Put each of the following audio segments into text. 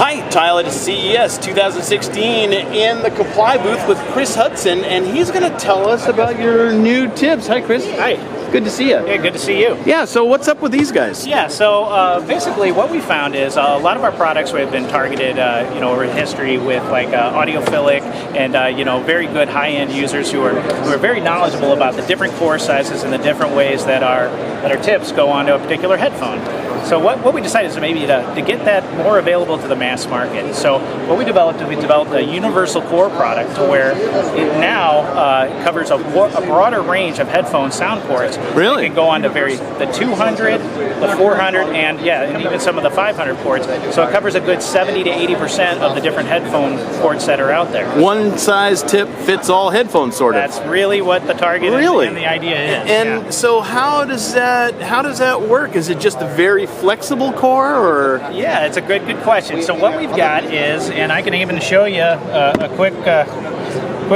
Hi, Tyler at CES 2016 in the Comply booth with Chris Hudson, and he's going to tell us about your new tips. Hi, Chris. Hi. Good to see you. Yeah, good to see you. Yeah, so what's up with these guys? Yeah, so basically what we found is a lot of our products have been targeted, over history with like audiophilic and very good high-end users who are very knowledgeable about the different core sizes and the different ways that our tips go onto a particular headphone. So what we decided is maybe to get that more available to the mass market. So what we developed is we developed a universal core product to where it now covers a broader range of headphone sound ports. Really? It can go on to the 200, the 400, and even some of the 500 ports. So it covers a good 70 to 80% of the different headphone ports that are out there. One size tip fits all headphones, sort of. That's really what the target and the idea is. And so how does that work? Is it just a very flexible core, or? Yeah, it's a good question. So what we've got is, and I can even show you a quick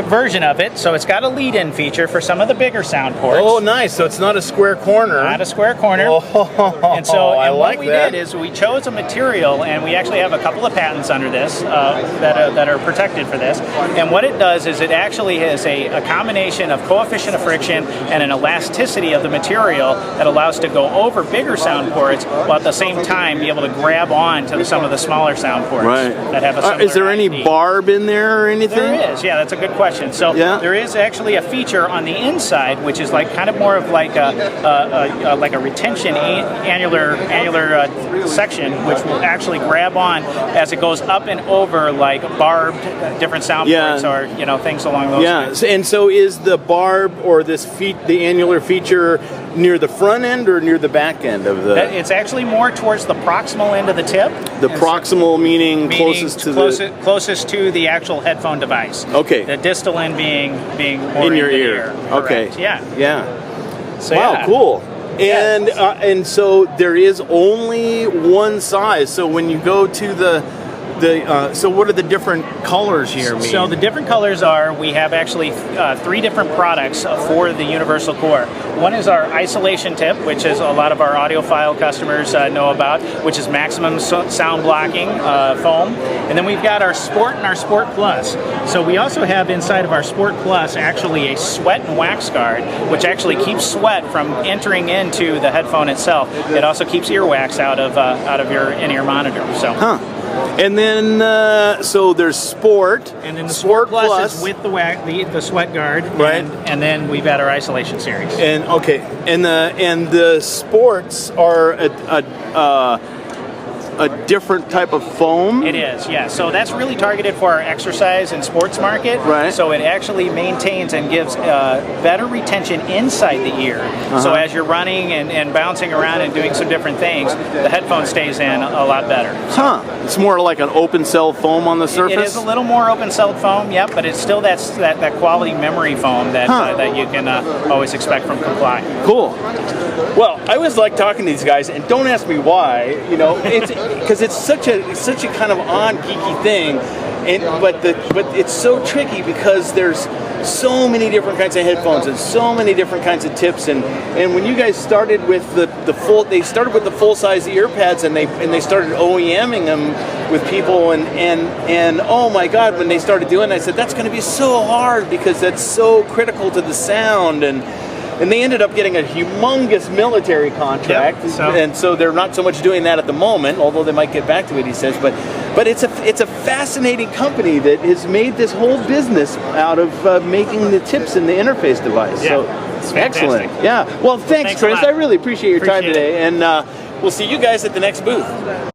version of it. So it's got a lead-in feature for some of the bigger sound ports. Oh, nice. So it's not a square corner. Not a square corner. Oh, and so what we did is we chose a material, and we actually have a couple of patents under this that are protected for this. And what it does is it actually has a combination of coefficient of friction and an elasticity of the material that allows to go over bigger sound ports while at the same time be able to grab on to some of the smaller sound ports that have a similar Is there any barb in there or anything? There is. Yeah, that's a good question. So there is actually a feature on the inside, which is like kind of more of like a retention annular section, which will actually grab on as it goes up and over like barbed different sound ports or things along those lines. And so is the barb or the annular feature near the front end or near the back end of the? It's actually more towards the proximal end of the tip. The proximal meaning closest to the actual headphone device. Okay. The distal end being more in your ear. Okay. Correct. Yeah. So, wow, cool. And so there is only one size. So when you go to so what are the different colors here? So the different colors are, we have actually 3 different products for the universal core. One is our isolation tip, which is a lot of our audiophile customers know about, which is maximum sound blocking foam. And then we've got our Sport and our Sport Plus. So we also have inside of our Sport Plus actually a sweat and wax guard, which actually keeps sweat from entering into the headphone itself. It also keeps earwax out of your in-ear monitor. So. And then, so there's Sport. And then the Sport Plus is with the sweat guard. Right. And then we've got our isolation series. And and the Sports are a different type of foam? It is, yeah. So that's really targeted for our exercise and sports market. Right. So it actually maintains and gives better retention inside the ear. So as you're running and bouncing around and doing some different things, the headphone stays in a lot better. It's more like an open cell foam on the surface? It is a little more open cell foam, yep, but it's still that quality memory foam that you can always expect from Comply. Cool. Well, I always like talking to these guys, and don't ask me why. It's because it's such a kind of odd, geeky thing, but it's so tricky because there's so many different kinds of headphones and so many different kinds of tips, and when you guys started with the full size ear pads, and they started OEMing them with people, and oh my God, when they started doing it, I said that's going to be so hard because that's so critical to the sound, and they ended up getting a humongous military contract, and so they're not so much doing that at the moment, although they might get back to it, he says. But it's a fascinating company that has made this whole business out of making the tips in the interface device. Yeah, so it's excellent. Yeah. Well, thanks Chris. I really appreciate your time today, and we'll see you guys at the next booth.